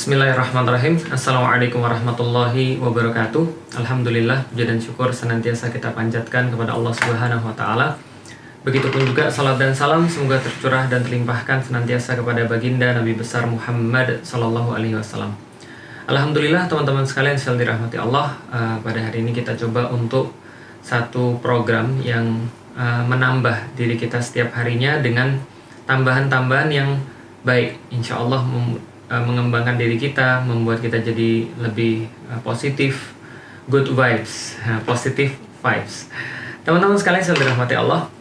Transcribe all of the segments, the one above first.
Bismillahirrahmanirrahim. Assalamualaikum warahmatullahi wabarakatuh. Alhamdulillah, puja dan syukur senantiasa kita panjatkan kepada Allah Subhanahu wa taala. Begitupun juga salat dan salam semoga tercurah dan terlimpahkan senantiasa kepada baginda Nabi besar Muhammad sallallahu alaihi wasallam. Alhamdulillah teman-teman sekalian selalu dirahmati Allah. Pada hari ini kita coba untuk satu program yang menambah diri kita setiap harinya dengan tambahan-tambahan yang baik, insya Allah mengembangkan diri kita, membuat kita jadi lebih positif, good vibes, positive vibes. Teman-teman sekalian selalu dirahmati Allah.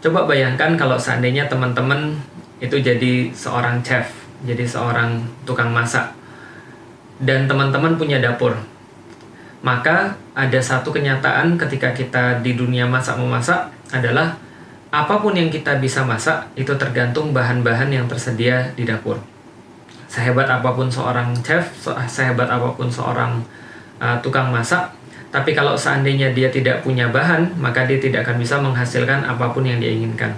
Coba bayangkan kalau seandainya teman-teman itu jadi seorang chef, jadi seorang tukang masak, dan teman-teman punya dapur. Maka ada satu kenyataan ketika kita di dunia masak-memasak adalah apapun yang kita bisa masak itu tergantung bahan-bahan yang tersedia di dapur. Sehebat apapun seorang chef, sehebat apapun seorang tukang masak, tapi kalau seandainya dia tidak punya bahan, maka dia tidak akan bisa menghasilkan apapun yang dia inginkan.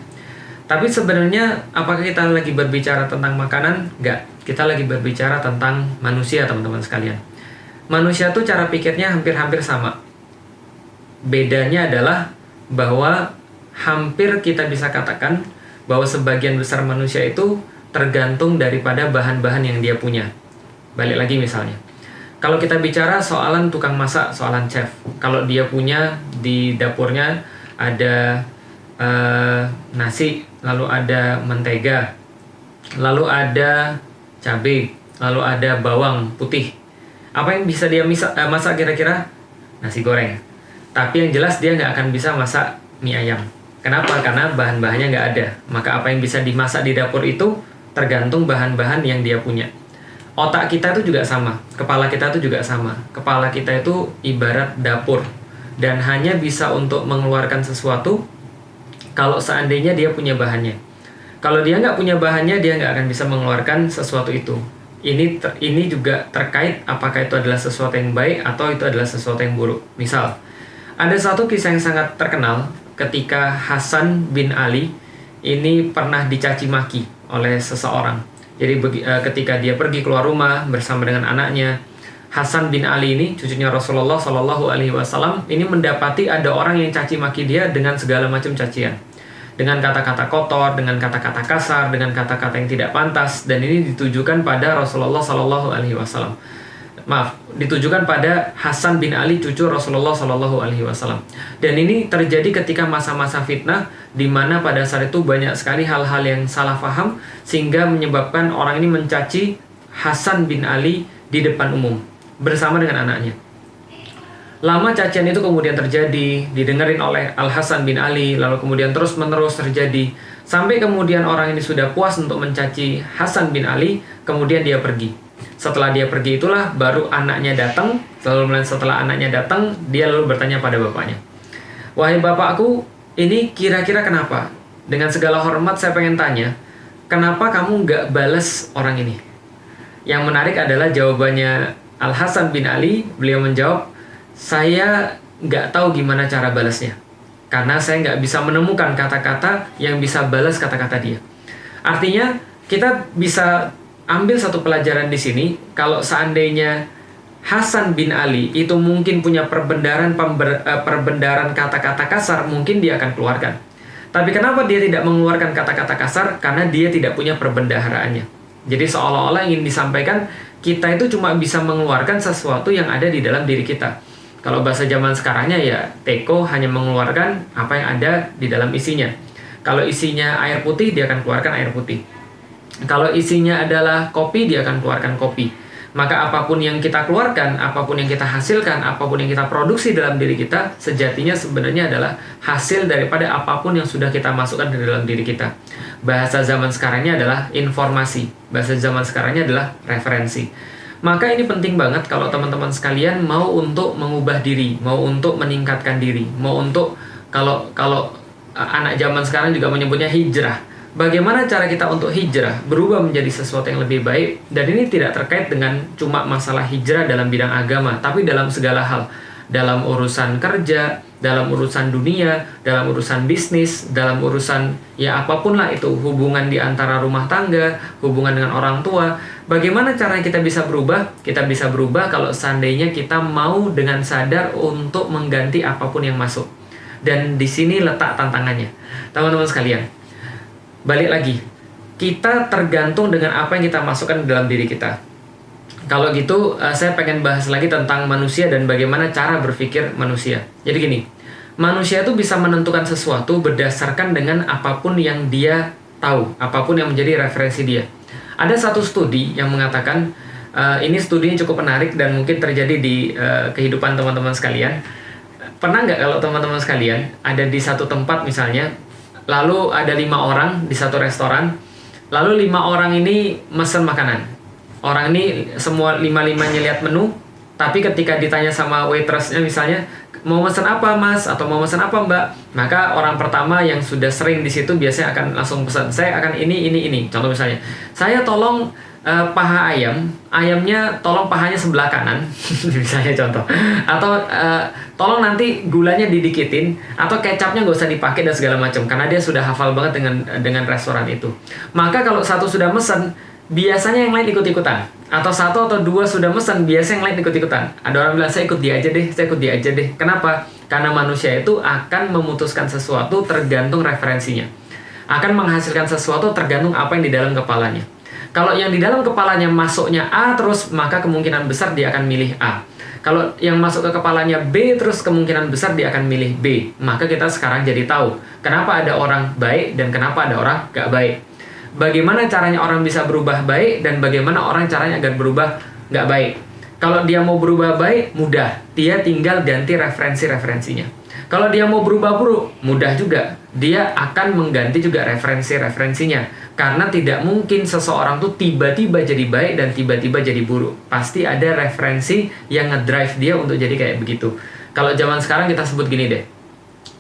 Tapi sebenarnya apakah kita lagi berbicara tentang makanan? Enggak, kita lagi berbicara tentang manusia, teman-teman sekalian. Manusia tuh cara pikirnya hampir-hampir sama. Bedanya adalah bahwa hampir kita bisa katakan bahwa sebagian besar manusia itu tergantung daripada bahan-bahan yang dia punya. Balik lagi misalnya, kalau kita bicara soalan tukang masak, soalan chef, kalau dia punya di dapurnya ada nasi, lalu ada mentega, lalu ada cabai, lalu ada bawang putih, apa yang bisa dia masak kira-kira? Nasi goreng. Tapi yang jelas dia nggak akan bisa masak mie ayam. Kenapa? Karena bahan-bahannya nggak ada. Maka apa yang bisa dimasak di dapur itu tergantung bahan-bahan yang dia punya. Otak kita itu juga sama, kepala kita itu juga sama. Kepala kita itu ibarat dapur dan hanya bisa untuk mengeluarkan sesuatu kalau seandainya dia punya bahannya. Kalau dia nggak punya bahannya, dia nggak akan bisa mengeluarkan sesuatu itu. Ini juga terkait apakah itu adalah sesuatu yang baik atau itu adalah sesuatu yang buruk. Misal, ada satu kisah yang sangat terkenal ketika Hasan bin Ali ini pernah dicaci maki oleh seseorang. Jadi ketika dia pergi keluar rumah bersama dengan anaknya, Hasan bin Ali ini cucunya Rasulullah Shallallahu Alaihi Wasallam ini mendapati ada orang yang caci maki dia dengan segala macam cacian, dengan kata-kata kotor, dengan kata-kata kasar, dengan kata-kata yang tidak pantas, dan ini ditujukan pada Rasulullah Shallallahu Alaihi Wasallam. Ditujukan pada Hasan bin Ali cucu Rasulullah Shallallahu Alaihi Wasallam. Dan ini terjadi ketika masa-masa fitnah, di mana pada saat itu banyak sekali hal-hal yang salah paham sehingga menyebabkan orang ini mencaci Hasan bin Ali di depan umum bersama dengan anaknya. Lama cacian itu kemudian terjadi, didengarin oleh Al Hasan bin Ali, lalu kemudian terus-menerus terjadi sampai kemudian orang ini sudah puas untuk mencaci Hasan bin Ali, kemudian dia pergi. Setelah dia pergi itulah baru anaknya datang. Setelah anaknya datang, dia lalu bertanya pada bapaknya, "Wahai bapakku, ini kira-kira kenapa? Dengan segala hormat saya pengen tanya, kenapa kamu nggak balas orang ini?" Yang menarik adalah jawabannya Al Hasan bin Ali. Beliau menjawab, "Saya nggak tahu gimana cara balasnya, karena saya nggak bisa menemukan kata-kata yang bisa balas kata-kata dia." Artinya kita bisa ambil satu pelajaran di sini. Kalau seandainya Hasan bin Ali itu mungkin punya perbendaharaan kata-kata kasar, mungkin dia akan keluarkan. Tapi kenapa dia tidak mengeluarkan kata-kata kasar? Karena dia tidak punya perbendaharaannya. Jadi seolah-olah ingin disampaikan kita itu cuma bisa mengeluarkan sesuatu yang ada di dalam diri kita. Kalau bahasa zaman sekarangnya ya teko hanya mengeluarkan apa yang ada di dalam isinya. Kalau isinya air putih, dia akan keluarkan air putih. Kalau isinya adalah kopi, dia akan keluarkan kopi. Maka apapun yang kita keluarkan, apapun yang kita hasilkan, apapun yang kita produksi dalam diri kita, sejatinya sebenarnya adalah hasil daripada apapun yang sudah kita masukkan ke dalam diri kita. Bahasa zaman sekarangnya adalah informasi. Bahasa zaman sekarangnya adalah referensi. Maka ini penting banget kalau teman-teman sekalian mau untuk mengubah diri, mau untuk meningkatkan diri, mau untuk kalau anak zaman sekarang juga menyebutnya hijrah. Bagaimana cara kita untuk hijrah, berubah menjadi sesuatu yang lebih baik? Dan ini tidak terkait dengan cuma masalah hijrah dalam bidang agama, tapi dalam segala hal. dalam urusan kerja, dalam urusan dunia, dalam urusan bisnis, dalam urusan ya apapun lah itu, hubungan di antara rumah tangga, hubungan dengan orang tua. Bagaimana caranya kita bisa berubah? Kita bisa berubah kalau seandainya kita mau dengan sadar untuk mengganti apapun yang masuk. Dan di sini letak tantangannya. Teman-teman sekalian, balik lagi, kita tergantung dengan apa yang kita masukkan dalam diri kita. Kalau gitu, saya pengen bahas lagi tentang manusia dan bagaimana cara berpikir manusia. Jadi gini, manusia itu bisa menentukan sesuatu berdasarkan dengan apapun yang dia tahu, apapun yang menjadi referensi dia. Ada satu studi yang mengatakan, ini studinya cukup menarik dan mungkin terjadi di kehidupan teman-teman sekalian. Pernah nggak kalau teman-teman sekalian ada di satu tempat misalnya, lalu ada 5 orang di satu restoran, lalu 5 orang ini mesen makanan. Orang ini semua 5-5-nya lihat menu, tapi ketika ditanya sama waitressnya misalnya, mau mesen apa mas? Atau mau mesen apa mbak? Maka orang pertama yang sudah sering di situ biasanya akan langsung pesan, saya akan ini. Contoh misalnya, saya tolong paha ayam, ayamnya tolong pahanya sebelah kanan, misalnya contoh. Atau tolong nanti gulanya didikitin, atau kecapnya nggak usah dipakai dan segala macam, karena dia sudah hafal banget dengan restoran itu. Maka kalau satu sudah mesen, biasanya yang lain ikut-ikutan. Atau 1 atau 2 sudah mesen, biasanya yang lain ikut-ikutan. Ada orang bilang, saya ikut dia aja deh. Kenapa? Karena manusia itu akan memutuskan sesuatu tergantung referensinya. Akan menghasilkan sesuatu tergantung apa yang di dalam kepalanya. Kalau yang di dalam kepalanya masuknya A terus, maka kemungkinan besar dia akan milih A. Kalau yang masuk ke kepalanya B terus, kemungkinan besar dia akan milih B. Maka kita sekarang jadi tahu kenapa ada orang baik dan kenapa ada orang gak baik. Bagaimana caranya orang bisa berubah baik dan bagaimana orang caranya agar berubah nggak baik. Kalau dia mau berubah baik, mudah. Dia tinggal ganti referensi-referensinya. Kalau dia mau berubah buruk, mudah juga. Dia akan mengganti juga referensi-referensinya. Karena tidak mungkin seseorang tuh tiba-tiba jadi baik dan tiba-tiba jadi buruk. Pasti ada referensi yang ngedrive dia untuk jadi kayak begitu. Kalau zaman sekarang kita sebut gini deh,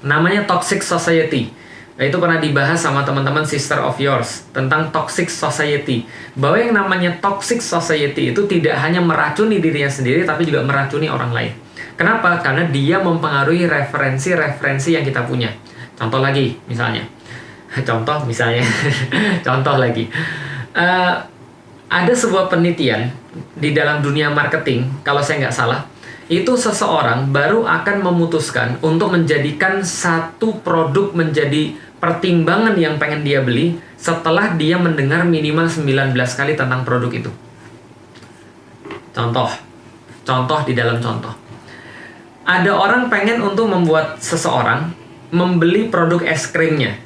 namanya toxic society. Nah, itu pernah dibahas sama teman-teman Sister of Yours tentang toxic society. Bahwa yang namanya toxic society itu tidak hanya meracuni dirinya sendiri, tapi juga meracuni orang lain. Kenapa? Karena dia mempengaruhi referensi-referensi yang kita punya. Contoh lagi, misalnya. Contoh lagi. Ada sebuah penelitian di dalam dunia marketing, kalau saya nggak salah, itu seseorang baru akan memutuskan untuk menjadikan satu produk menjadi pertimbangan yang pengen dia beli setelah dia mendengar minimal 19 kali tentang produk itu. Contoh di dalam contoh. Ada orang pengen untuk membuat seseorang membeli produk es krimnya.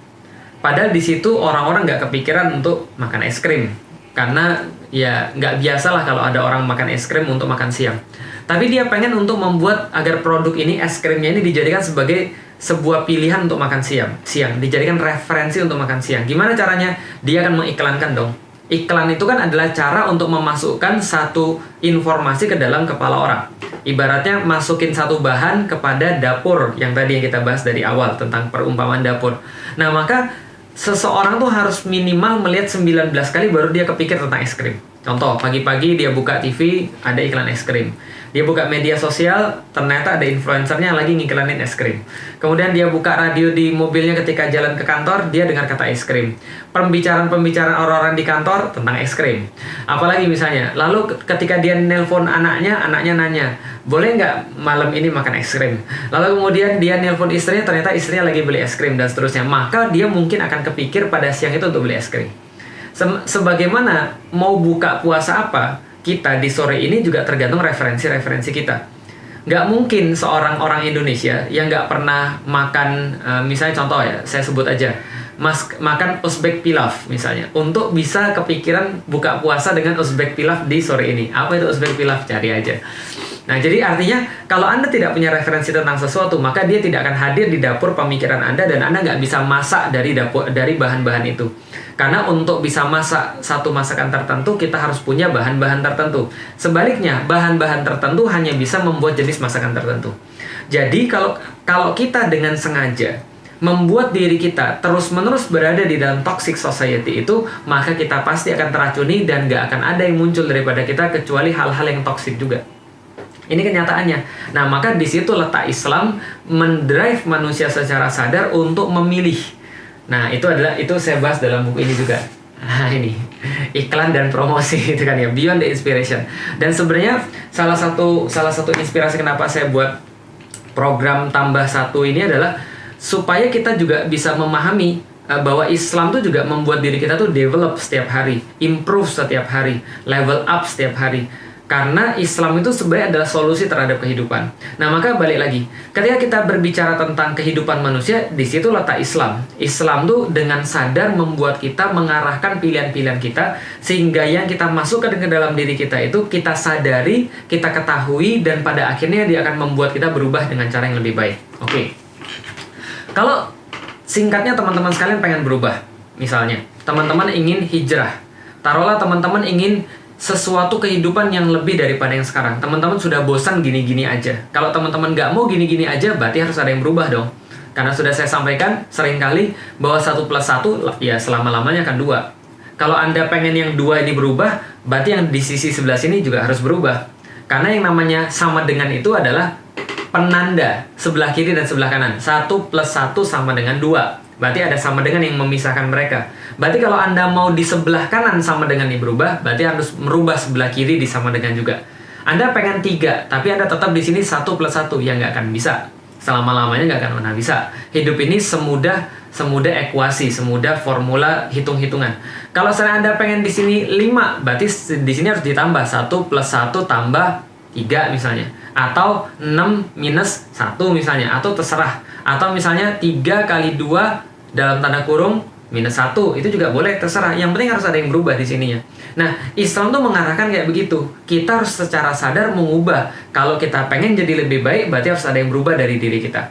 Padahal di situ orang-orang nggak kepikiran untuk makan es krim. Karena ya nggak biasa lah kalau ada orang makan es krim untuk makan siang. Tapi dia pengen untuk membuat agar produk ini, es krimnya ini dijadikan sebagai sebuah pilihan untuk makan siang. Dijadikan referensi untuk makan siang. Gimana caranya? Dia akan mengiklankan dong. Iklan itu kan adalah cara untuk memasukkan satu informasi ke dalam kepala orang. Ibaratnya masukin satu bahan kepada dapur yang tadi yang kita bahas dari awal tentang perumpamaan dapur. Nah, maka seseorang tuh harus minimal melihat 19 kali baru dia kepikir tentang es krim. Contoh, pagi-pagi dia buka TV, ada iklan es krim. Dia buka media sosial, ternyata ada influencernya lagi ngiklanin es krim. Kemudian dia buka radio di mobilnya ketika jalan ke kantor, dia dengar kata es krim. Pembicaraan orang-orang di kantor tentang es krim. Apalagi misalnya, lalu ketika dia nelpon anaknya nanya, boleh nggak malam ini makan es krim? Lalu kemudian dia nelpon istrinya, ternyata istrinya lagi beli es krim dan seterusnya. Maka dia mungkin akan kepikir pada siang itu untuk beli es krim. Sebagaimana mau buka puasa apa, kita di sore ini juga tergantung referensi-referensi kita. Nggak mungkin seorang orang Indonesia yang nggak pernah makan, misalnya contoh ya, saya sebut aja, makan Uzbek pilaf misalnya, untuk bisa kepikiran buka puasa dengan Uzbek pilaf di sore ini. Apa itu Uzbek pilaf? Cari aja. Nah, jadi artinya kalau Anda tidak punya referensi tentang sesuatu, maka dia tidak akan hadir di dapur pemikiran Anda dan Anda nggak bisa masak dari bahan-bahan itu. Karena untuk bisa masak satu masakan tertentu, kita harus punya bahan-bahan tertentu. Sebaliknya, bahan-bahan tertentu hanya bisa membuat jenis masakan tertentu. Jadi, kalau kita dengan sengaja membuat diri kita terus-menerus berada di dalam toxic society itu, maka kita pasti akan teracuni dan nggak akan ada yang muncul daripada kita kecuali hal-hal yang toxic juga. Ini kenyataannya. Nah, maka di situ letak Islam mendrive manusia secara sadar untuk memilih. Nah, itu saya bahas dalam buku ini juga. Nah, ini iklan dan promosi itu kan ya, beyond the inspiration. Dan sebenarnya salah satu inspirasi kenapa saya buat program tambah satu ini adalah supaya kita juga bisa memahami bahwa Islam tuh juga membuat diri kita tuh develop setiap hari, improve setiap hari, level up setiap hari. Karena Islam itu sebenarnya adalah solusi terhadap kehidupan. Nah, maka balik lagi, ketika kita berbicara tentang kehidupan manusia, di situ letak Islam. Islam tuh dengan sadar membuat kita mengarahkan pilihan-pilihan kita, sehingga yang kita masukkan ke dalam diri kita itu kita sadari, kita ketahui, dan pada akhirnya dia akan membuat kita berubah dengan cara yang lebih baik. Oke. Kalau singkatnya teman-teman sekalian pengen berubah, misalnya teman-teman ingin hijrah, taruhlah teman-teman ingin sesuatu kehidupan yang lebih daripada yang sekarang. Teman-teman sudah bosan gini-gini aja. Kalau teman-teman nggak mau gini-gini aja, berarti harus ada yang berubah dong. Karena sudah saya sampaikan seringkali bahwa 1 + 1 ya selama-lamanya akan 2. Kalau Anda pengen yang 2 ini berubah, berarti yang di sisi sebelah sini juga harus berubah. Karena yang namanya sama dengan itu adalah penanda sebelah kiri dan sebelah kanan. 1 + 1 sama dengan 2. Berarti ada sama dengan yang memisahkan mereka. Berarti kalau Anda mau di sebelah kanan sama dengan yang berubah, berarti harus merubah sebelah kiri di sama dengan juga. Anda pengen 3, tapi Anda tetap di sini 1 + 1, ya nggak akan bisa. Selama-lamanya nggak akan pernah bisa. Hidup ini semudah ekuasi, semudah formula hitung-hitungan. Kalau misalnya Anda pengen di sini 5, berarti di sini harus ditambah 1 + 1 tambah 3 misalnya. Atau 6 - 1 misalnya, atau terserah. Atau misalnya 3 × 2 dalam tanda kurung -1, itu juga boleh, terserah. Yang penting harus ada yang berubah di sininya. Nah, Islam tuh mengarahkan kayak begitu. Kita harus secara sadar mengubah. Kalau kita pengen jadi lebih baik, berarti harus ada yang berubah dari diri kita.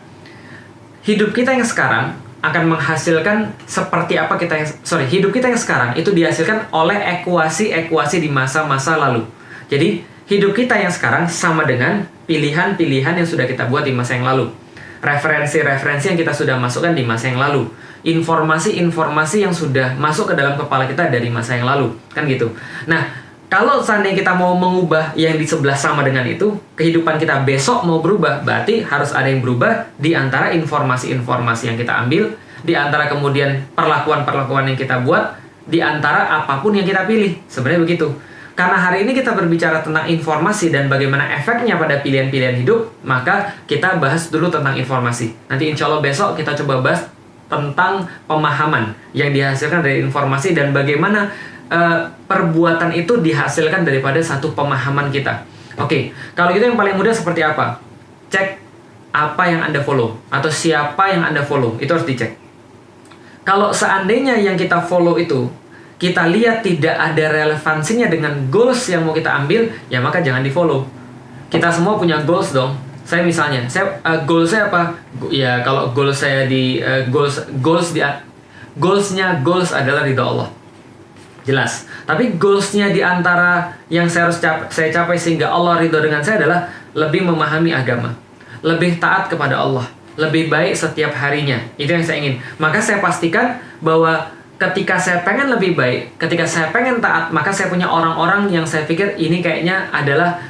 Hidup kita yang sekarang akan menghasilkan seperti apa hidup kita yang sekarang itu dihasilkan oleh ekuasi-ekuasi di masa-masa lalu. Jadi, hidup kita yang sekarang sama dengan pilihan-pilihan yang sudah kita buat di masa yang lalu. Referensi-referensi yang kita sudah masukkan di masa yang lalu. Informasi-informasi yang sudah masuk ke dalam kepala kita dari masa yang lalu. Kan gitu. Nah, kalau seandainya kita mau mengubah yang di sebelah sama dengan itu, kehidupan kita besok mau berubah, berarti harus ada yang berubah di antara informasi-informasi yang kita ambil, di antara kemudian perlakuan-perlakuan yang kita buat, di antara apapun yang kita pilih. Sebenarnya begitu. Karena hari ini kita berbicara tentang informasi dan bagaimana efeknya pada pilihan-pilihan hidup, maka kita bahas dulu tentang informasi. Nanti insya Allah besok kita coba bahas tentang pemahaman yang dihasilkan dari informasi dan bagaimana perbuatan itu dihasilkan daripada satu pemahaman kita. Oke, kalau gitu yang paling mudah seperti apa? Cek apa yang Anda follow atau siapa yang Anda follow, itu harus dicek. Kalau seandainya yang kita follow itu kita lihat tidak ada relevansinya dengan goals yang mau kita ambil, ya maka jangan di follow. Kita semua punya goals dong. Saya misalnya, goals saya apa? Ya kalau goals saya di goals adalah ridha Allah. Jelas. Tapi goalsnya di antara yang saya capai sehingga Allah ridho dengan saya adalah lebih memahami agama, lebih taat kepada Allah, lebih baik setiap harinya. Itu yang saya ingin. Maka saya pastikan bahwa ketika saya pengen lebih baik, ketika saya pengen taat, maka saya punya orang-orang yang saya pikir ini kayaknya adalah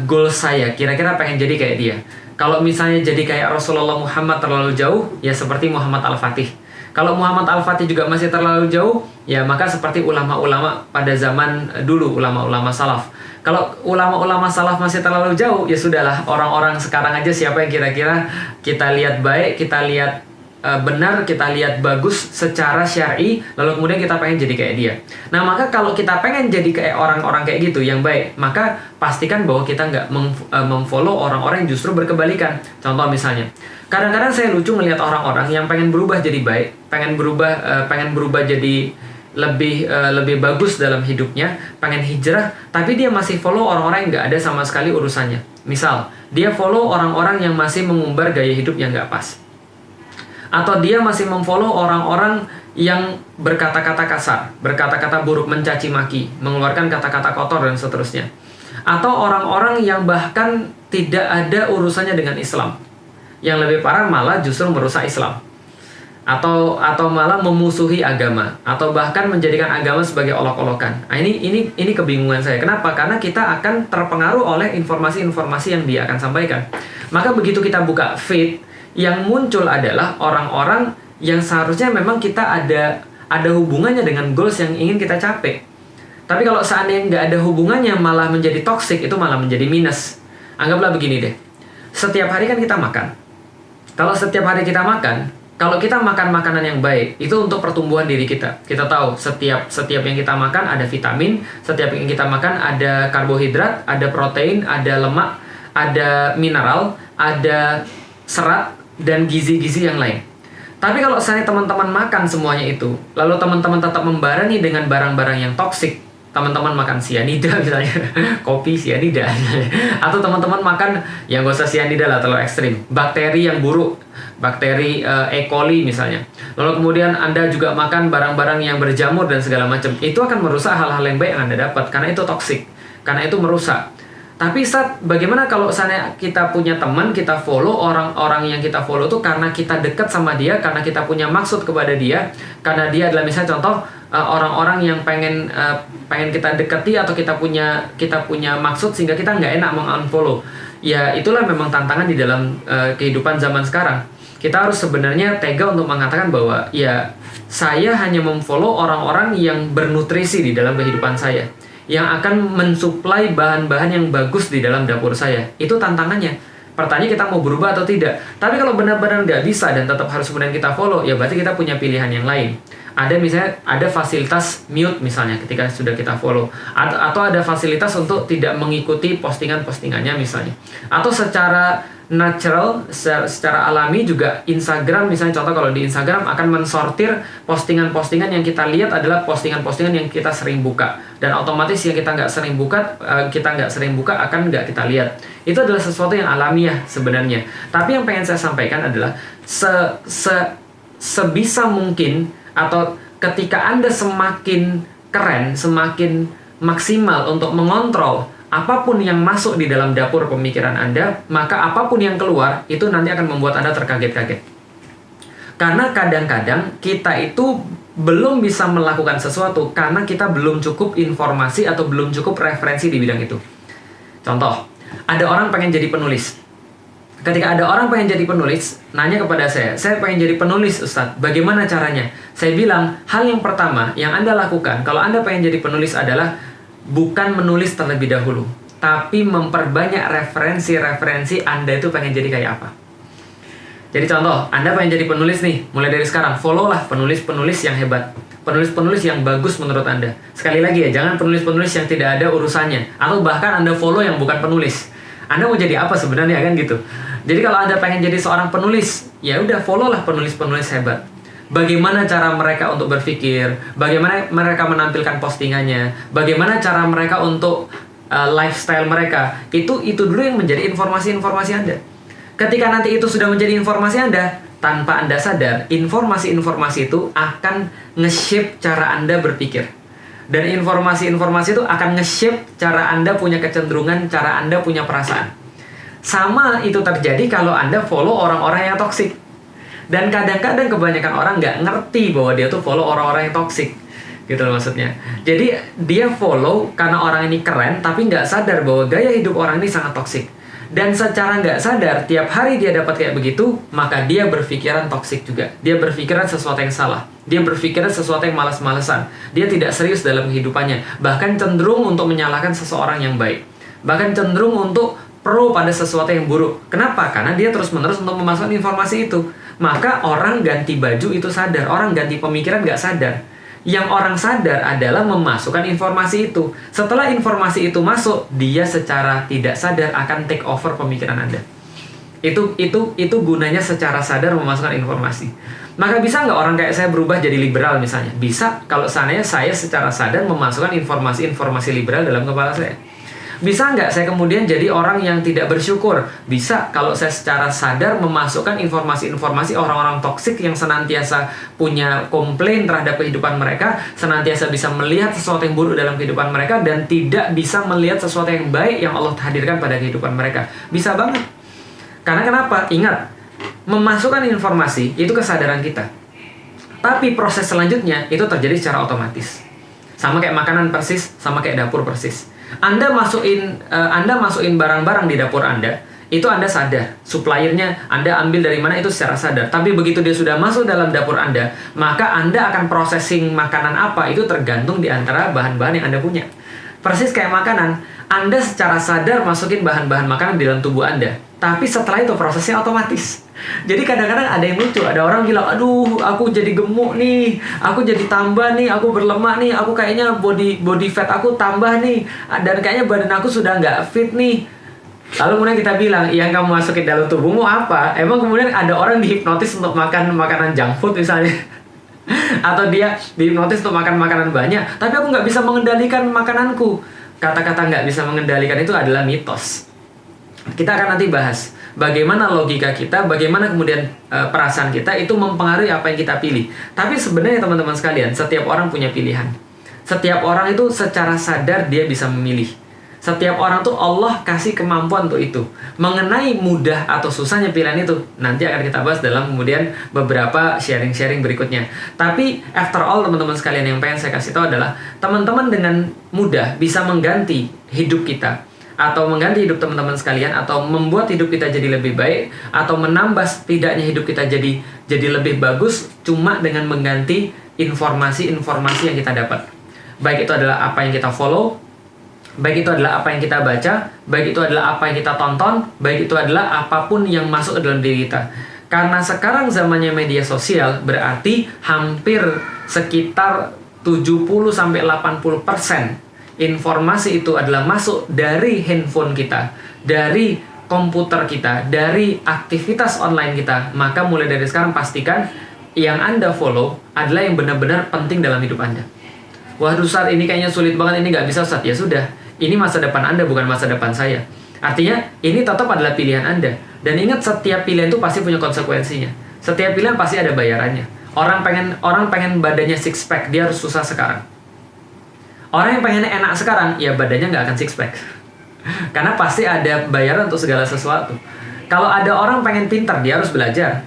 goal saya. Kira-kira pengen jadi kayak dia. Kalau misalnya jadi kayak Rasulullah Muhammad terlalu jauh, ya seperti Muhammad Al-Fatih. Kalau Muhammad Al-Fatih juga masih terlalu jauh, ya maka seperti ulama-ulama pada zaman dulu, ulama-ulama salaf. Kalau ulama-ulama salaf masih terlalu jauh, ya sudahlah, orang-orang sekarang aja siapa yang kira-kira kita lihat baik, kita lihat benar, kita lihat bagus secara syar'i, lalu kemudian kita pengen jadi kayak dia. Nah, maka kalau kita pengen jadi kayak orang-orang kayak gitu yang baik, maka pastikan bahwa kita nggak memfollow orang-orang yang justru berkebalikan. Contoh misalnya, kadang-kadang saya lucu ngelihat orang-orang yang pengen berubah jadi baik, pengen berubah jadi lebih bagus dalam hidupnya, pengen hijrah, tapi dia masih follow orang-orang yang nggak ada sama sekali urusannya. Misal, dia follow orang-orang yang masih mengumbar gaya hidup yang nggak pas. Atau dia masih memfollow orang-orang yang berkata-kata kasar, berkata-kata buruk, mencaci maki, mengeluarkan kata-kata kotor dan seterusnya. Atau orang-orang yang bahkan tidak ada urusannya dengan Islam. Yang lebih parah malah justru merusak Islam. atau malah memusuhi agama, atau bahkan menjadikan agama sebagai olok-olokan. Nah, ini kebingungan saya. Kenapa? Karena kita akan terpengaruh oleh informasi-informasi yang dia akan sampaikan. Maka begitu kita buka feed, yang muncul adalah orang-orang yang seharusnya memang kita ada hubungannya dengan goals yang ingin kita capai. Tapi kalau seandainya nggak ada hubungannya, malah menjadi toxic, itu malah menjadi minus. Anggaplah begini deh. Setiap hari kan kita makan. Kalau setiap hari kita makan, kalau kita makan makanan yang baik, itu untuk pertumbuhan diri kita. Kita tahu setiap yang kita makan ada vitamin, setiap yang kita makan ada karbohidrat, ada protein, ada lemak, ada mineral, ada serat, dan gizi-gizi yang lain. Tapi kalau saya teman-teman makan semuanya itu, lalu teman-teman tetap membarengi dengan barang-barang yang toksik, teman-teman makan sianida misalnya, kopi sianida, atau teman-teman makan yang gak usah sianida lah, terlalu ekstrim, bakteri yang buruk, bakteri E. coli misalnya, lalu kemudian Anda juga makan barang-barang yang berjamur dan segala macam, itu akan merusak hal-hal yang baik yang Anda dapat, karena itu toksik, karena itu merusak. Tapi bagaimana kalau misalnya kita punya teman, kita follow orang-orang yang kita follow tuh karena kita dekat sama dia, karena kita punya maksud kepada dia, karena dia adalah misalnya contoh orang-orang yang pengen kita dekati, atau kita punya maksud sehingga kita nggak enak meng-unfollow. Ya itulah memang tantangan di dalam kehidupan zaman sekarang. Kita harus sebenarnya tega untuk mengatakan bahwa ya saya hanya memfollow orang-orang yang bernutrisi di dalam kehidupan saya, yang akan mensuplai bahan-bahan yang bagus di dalam dapur saya. Itu tantangannya. Pertanyaan kita mau berubah atau tidak. Tapi kalau benar-benar nggak bisa dan tetap harus kemudian kita follow, ya berarti kita punya pilihan yang lain. Ada misalnya, ada fasilitas mute misalnya ketika sudah kita follow. Atau ada fasilitas untuk tidak mengikuti postingan-postingannya misalnya. Atau secara natural, secara alami juga Instagram misalnya, contoh kalau di Instagram akan mensortir postingan-postingan yang kita lihat adalah postingan-postingan yang kita sering buka, dan otomatis yang kita nggak sering buka akan nggak kita lihat. Itu adalah sesuatu yang alamiah sebenarnya. Tapi yang pengen saya sampaikan adalah sebisa mungkin, atau ketika Anda semakin keren, semakin maksimal untuk mengontrol apapun yang masuk di dalam dapur pemikiran Anda, maka apapun yang keluar, itu nanti akan membuat Anda terkaget-kaget. Karena kadang-kadang kita itu belum bisa melakukan sesuatu karena kita belum cukup informasi atau belum cukup referensi di bidang itu. Contoh, ada orang pengen jadi penulis. Ketika ada orang pengen jadi penulis, nanya kepada saya pengen jadi penulis Ustadz, bagaimana caranya? Saya bilang, hal yang pertama yang Anda lakukan kalau Anda pengen jadi penulis adalah bukan menulis terlebih dahulu, tapi memperbanyak referensi-referensi Anda itu pengen jadi kayak apa. Jadi contoh, Anda pengen jadi penulis nih, mulai dari sekarang, follow lah penulis-penulis yang hebat, penulis-penulis yang bagus menurut Anda. Sekali lagi ya, jangan penulis-penulis yang tidak ada urusannya, atau bahkan Anda follow yang bukan penulis. Anda mau jadi apa sebenarnya, kan gitu. Jadi kalau Anda pengen jadi seorang penulis, ya udah follow lah penulis-penulis hebat. Bagaimana cara mereka untuk berpikir, bagaimana mereka menampilkan postingannya, bagaimana cara mereka untuk lifestyle mereka. Itu dulu yang menjadi informasi-informasi Anda. Ketika nanti itu sudah menjadi informasi Anda, tanpa Anda sadar, informasi-informasi itu akan nge-shape cara Anda berpikir. Dan informasi-informasi itu akan nge-shape cara Anda punya kecenderungan, cara Anda punya perasaan. Sama itu terjadi kalau Anda follow orang-orang yang toksik. Dan kadang-kadang kebanyakan orang nggak ngerti bahwa dia tuh follow orang-orang yang toksik, gitu loh maksudnya. Jadi dia follow karena orang ini keren, tapi nggak sadar bahwa gaya hidup orang ini sangat toksik. Dan secara nggak sadar, tiap hari dia dapat kayak begitu, maka dia berpikiran toksik juga. Dia berpikiran sesuatu yang salah. Dia berpikiran sesuatu yang malas-malesan. Dia tidak serius dalam kehidupannya. Bahkan cenderung untuk menyalahkan seseorang yang baik. Bahkan cenderung untuk pro pada sesuatu yang buruk. Kenapa? Karena dia terus-menerus untuk memasukkan informasi itu. Maka orang ganti baju itu sadar. Orang ganti pemikiran nggak sadar. Yang orang sadar adalah memasukkan informasi itu. Setelah informasi itu masuk, dia secara tidak sadar akan take over pemikiran Anda. Itu gunanya secara sadar memasukkan informasi. Maka bisa nggak orang kayak saya berubah jadi liberal misalnya? Bisa kalau seandainya saya secara sadar memasukkan informasi-informasi liberal dalam kepala saya. Bisa nggak saya kemudian jadi orang yang tidak bersyukur? Bisa kalau saya secara sadar memasukkan informasi-informasi orang-orang toksik yang senantiasa punya komplain terhadap kehidupan mereka, senantiasa bisa melihat sesuatu yang buruk dalam kehidupan mereka, dan tidak bisa melihat sesuatu yang baik yang Allah hadirkan pada kehidupan mereka. Bisa banget. Karena kenapa? Ingat, memasukkan informasi itu kesadaran kita. Tapi proses selanjutnya itu terjadi secara otomatis. Sama kayak makanan persis, sama kayak dapur persis. Anda masukin barang-barang di dapur Anda, itu Anda sadar. Suppliernya Anda ambil dari mana itu secara sadar. Tapi begitu dia sudah masuk dalam dapur Anda, maka Anda akan processing makanan apa, itu tergantung di antara bahan-bahan yang Anda punya. Persis kayak makanan, Anda secara sadar masukin bahan-bahan makanan di dalam tubuh Anda. Tapi setelah itu prosesnya otomatis. Jadi kadang-kadang ada yang lucu, ada orang bilang, aduh aku jadi gemuk nih, aku jadi tambah nih, aku berlemak nih, aku kayaknya body fat aku tambah nih, dan kayaknya badan aku sudah nggak fit nih. Lalu kemudian kita bilang, yang kamu masukin dalam tubuhmu apa? Emang kemudian ada orang dihipnotis untuk makan makanan junk food misalnya. Atau dia dihipnotis untuk makan makanan banyak, tapi aku nggak bisa mengendalikan makananku. Kata-kata nggak bisa mengendalikan itu adalah mitos. Kita akan nanti bahas bagaimana logika kita, bagaimana kemudian perasaan kita itu mempengaruhi apa yang kita pilih. Tapi sebenarnya teman-teman sekalian, setiap orang punya pilihan. Setiap orang itu secara sadar dia bisa memilih. Setiap orang tuh Allah kasih kemampuan untuk itu. Mengenai mudah atau susahnya pilihan itu, nanti akan kita bahas dalam kemudian beberapa sharing-sharing berikutnya. Tapi after all teman-teman sekalian, yang pengen saya kasih tahu adalah teman-teman dengan mudah bisa mengganti hidup kita, atau mengganti hidup teman-teman sekalian, atau membuat hidup kita jadi lebih baik, atau menambah setidaknya hidup kita jadi lebih bagus cuma dengan mengganti informasi-informasi yang kita dapat. Baik itu adalah apa yang kita follow, baik itu adalah apa yang kita baca, baik itu adalah apa yang kita tonton, baik itu adalah apapun yang masuk ke dalam diri kita. Karena sekarang zamannya media sosial, berarti hampir sekitar 70-80% informasi itu adalah masuk dari handphone kita, dari komputer kita, dari aktivitas online kita. Maka mulai dari sekarang pastikan yang Anda follow adalah yang benar-benar penting dalam hidup Anda. Waduh Ustaz, ini kayaknya sulit banget, ini nggak bisa Ustaz. Ya sudah, ini masa depan Anda, bukan masa depan saya. Artinya, ini tetap adalah pilihan Anda. Dan ingat, setiap pilihan itu pasti punya konsekuensinya. Setiap pilihan pasti ada bayarannya. Orang pengen badannya six pack, dia harus susah sekarang. Orang yang pengen enak sekarang, ya badannya nggak akan six pack. Karena pasti ada bayaran untuk segala sesuatu. Kalau ada orang pengen pintar, dia harus belajar.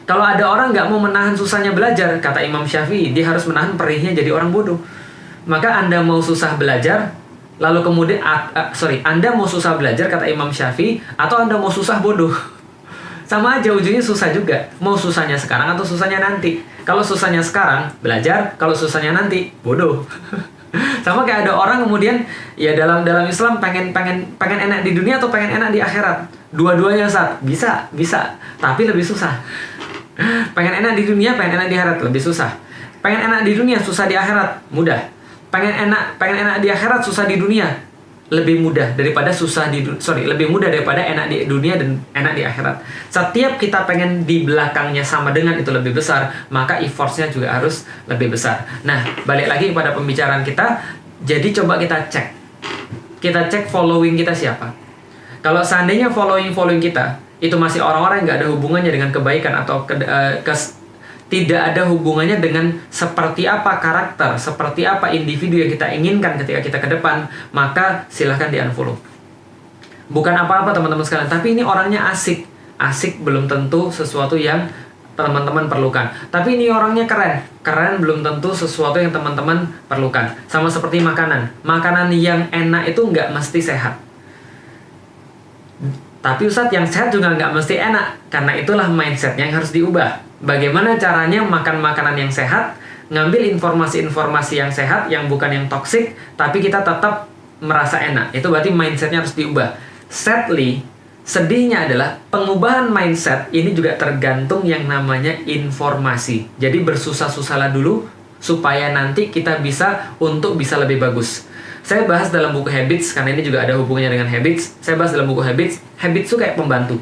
Kalau ada orang nggak mau menahan susahnya belajar, kata Imam Syafi'i, dia harus menahan perihnya jadi orang bodoh. Maka Anda mau susah belajar, lalu kemudian, Anda mau susah belajar, kata Imam Syafi'i, atau Anda mau susah bodoh. Sama aja, ujungnya susah juga. Mau susahnya sekarang atau susahnya nanti. Kalau susahnya sekarang, belajar. Kalau susahnya nanti, bodoh. Sama kayak ada orang kemudian, ya dalam Islam pengen enak di dunia atau pengen enak di akhirat. Dua-duanya Ustaz, bisa, tapi lebih susah. Pengen enak di dunia, pengen enak di akhirat, lebih susah. Pengen enak di dunia, susah di akhirat, mudah. Pengen enak di akhirat, susah di dunia, lebih mudah daripada lebih mudah daripada enak di dunia dan enak di akhirat. Setiap kita pengen di belakangnya sama dengan itu lebih besar, maka effortnya juga harus lebih besar. Nah, balik lagi pada pembicaraan kita. Jadi coba kita cek following kita siapa. Kalau seandainya following kita itu masih orang-orang yang nggak ada hubungannya dengan kebaikan, atau tidak ada hubungannya dengan seperti apa karakter, seperti apa individu yang kita inginkan ketika kita ke depan, maka silahkan di-unfollow. Bukan apa-apa teman-teman sekalian, tapi ini orangnya asik. Asik belum tentu sesuatu yang teman-teman perlukan. Tapi ini orangnya keren. Keren belum tentu sesuatu yang teman-teman perlukan. Sama seperti makanan. Makanan yang enak itu nggak mesti sehat. Tapi Ustadz, yang sehat juga nggak mesti enak. Karena itulah mindsetnya yang harus diubah. Bagaimana caranya makan makanan yang sehat, ngambil informasi-informasi yang sehat, yang bukan yang toksik, tapi kita tetap merasa enak. Itu berarti mindsetnya harus diubah. Sadly, sedihnya adalah pengubahan mindset ini juga tergantung yang namanya informasi. Jadi bersusah-susahlah dulu supaya nanti kita bisa lebih bagus. Saya bahas dalam buku Habits, karena ini juga ada hubungannya dengan Habits. Saya bahas dalam buku Habits. Habits itu kayak pembantu.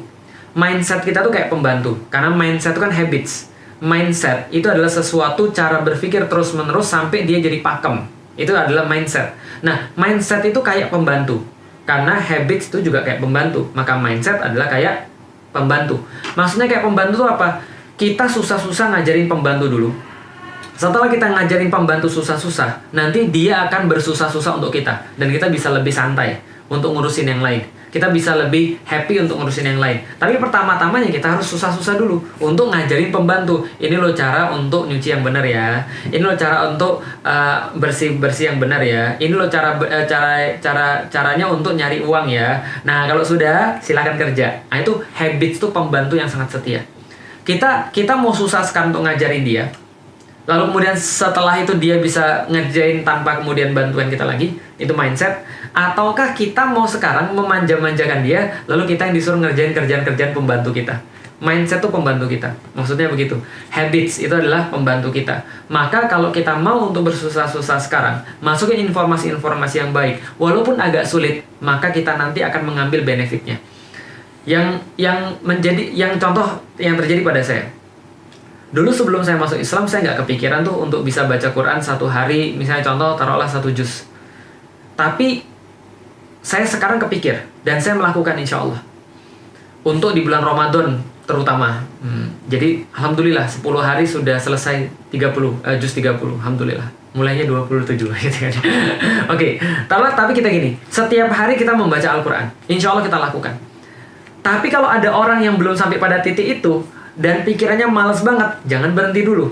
Mindset kita tuh kayak pembantu. Karena mindset itu kan habits. Mindset itu adalah sesuatu cara berpikir terus-menerus sampai dia jadi pakem. Itu adalah mindset. Nah, mindset itu kayak pembantu. Karena habits itu juga kayak pembantu. Maka mindset adalah kayak pembantu. Maksudnya kayak pembantu itu apa? Kita susah-susah ngajarin pembantu dulu. Setelah kita ngajarin pembantu susah-susah, nanti dia akan bersusah-susah untuk kita. Dan kita bisa lebih santai untuk ngurusin yang lain. kita bisa lebih happy untuk ngurusin yang lain. Tapi pertama-tamanya kita harus susah-susah dulu untuk ngajarin pembantu. Ini loh cara untuk nyuci yang benar ya. Ini loh cara untuk bersih-bersih yang benar ya. Ini loh caranya untuk nyari uang ya. Nah, kalau sudah silakan kerja. Nah, itu habits tuh pembantu yang sangat setia. Kita mau susah sekarang untuk ngajarin dia. Lalu kemudian setelah itu dia bisa ngerjain tanpa kemudian bantuan kita lagi. Itu mindset. Ataukah kita mau sekarang memanja-manjakan dia, lalu kita yang disuruh ngerjain kerjaan-kerjaan pembantu kita. Mindset itu pembantu kita. Maksudnya begitu. Habits itu adalah pembantu kita. Maka kalau kita mau untuk bersusah-susah sekarang, masukin informasi-informasi yang baik, walaupun agak sulit, maka kita nanti akan mengambil benefitnya. Yang contoh yang terjadi pada saya. Dulu sebelum saya masuk Islam, saya nggak kepikiran tuh untuk bisa baca Quran satu hari, misalnya contoh taruhlah 1 juz. Tapi saya sekarang kepikir dan saya melakukan insya Allah. Untuk di bulan Ramadan terutama. Jadi alhamdulillah 10 hari sudah selesai juz 30, alhamdulillah. Mulainya 27 gitu kan. Oke, tapi kita gini, setiap hari kita membaca Al-Quran. Insya Allah kita lakukan. Tapi kalau ada orang yang belum sampai pada titik itu dan pikirannya malas banget, jangan berhenti dulu.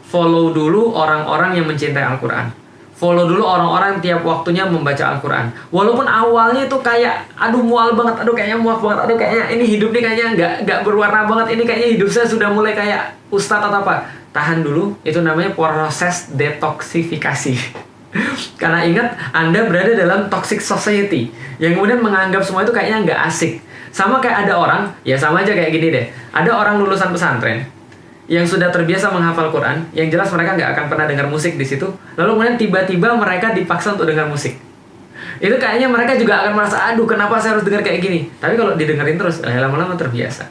Follow dulu orang-orang yang mencintai Al-Quran. Follow dulu orang-orang yang tiap waktunya membaca Al-Quran. Walaupun awalnya itu kayak, aduh mual banget, aduh kayaknya muak banget, aduh kayaknya ini hidup nih kayaknya nggak berwarna banget, ini kayaknya hidup saya sudah mulai kayak ustadz atau apa. Tahan dulu, itu namanya proses detoksifikasi. Karena ingat, Anda berada dalam toxic society yang kemudian menganggap semua itu kayaknya nggak asik. Sama kayak ada orang, ya sama aja kayak gini deh. Ada orang lulusan pesantren yang sudah terbiasa menghafal Quran, yang jelas mereka nggak akan pernah dengar musik di situ. Lalu kemudian tiba-tiba mereka dipaksa untuk dengar musik. Itu kayaknya mereka juga akan merasa, aduh kenapa saya harus dengar kayak gini. Tapi kalau didengerin terus, lama-lama terbiasa.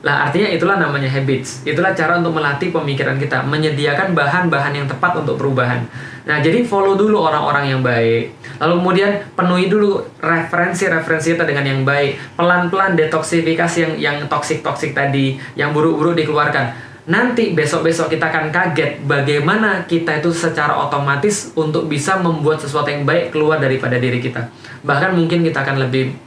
Lah artinya itulah namanya habits. Itulah cara untuk melatih pemikiran kita, menyediakan bahan-bahan yang tepat untuk perubahan. Nah, jadi follow dulu orang-orang yang baik. Lalu kemudian penuhi dulu referensi-referensi kita dengan yang baik. Pelan-pelan detoksifikasi yang toksik-toksik tadi, yang buruk-buruk dikeluarkan. Nanti besok-besok kita akan kaget bagaimana kita itu secara otomatis untuk bisa membuat sesuatu yang baik keluar daripada diri kita. Bahkan mungkin kita akan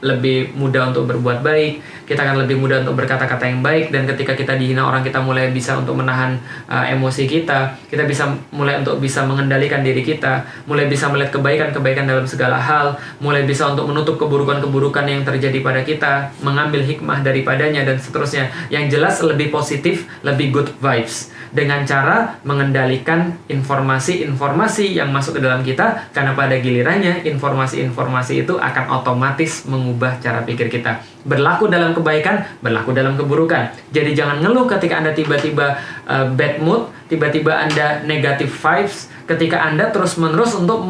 lebih mudah untuk berbuat baik, kita akan lebih mudah untuk berkata-kata yang baik, dan ketika kita dihina orang, kita mulai bisa untuk menahan emosi kita bisa mulai untuk bisa mengendalikan diri kita, mulai bisa melihat kebaikan-kebaikan dalam segala hal, mulai bisa untuk menutup keburukan-keburukan yang terjadi pada kita, mengambil hikmah daripadanya, dan seterusnya. Yang jelas lebih positif, lebih good vibes, dengan cara mengendalikan informasi-informasi yang masuk ke dalam kita, karena pada gilirannya informasi-informasi itu akan otomatis mengubah cara pikir kita. Berlaku dalam kebaikan, berlaku dalam keburukan. Jadi jangan ngeluh ketika Anda tiba-tiba bad mood, tiba-tiba Anda negative vibes, ketika Anda terus-menerus untuk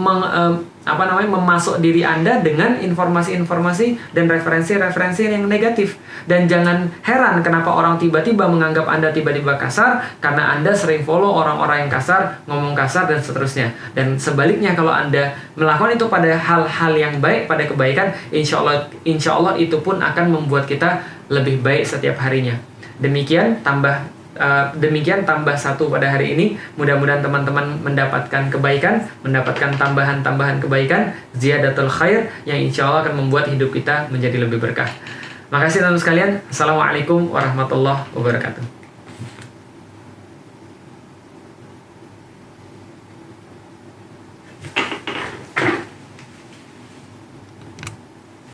memasuk diri Anda dengan informasi-informasi dan referensi-referensi yang negatif. Dan jangan heran kenapa orang tiba-tiba menganggap Anda tiba-tiba kasar, karena Anda sering follow orang-orang yang kasar, ngomong kasar, dan seterusnya. Dan sebaliknya, kalau Anda melakukan itu pada hal-hal yang baik, pada kebaikan, insya Allah itu pun akan membuat kita lebih baik setiap harinya. Demikian tambah satu pada hari ini. Mudah-mudahan teman-teman mendapatkan kebaikan, mendapatkan tambahan-tambahan kebaikan, ziyadatul khair, yang insya Allah akan membuat hidup kita menjadi lebih berkah. Makasih teman-teman sekalian. Assalamualaikum warahmatullahi wabarakatuh.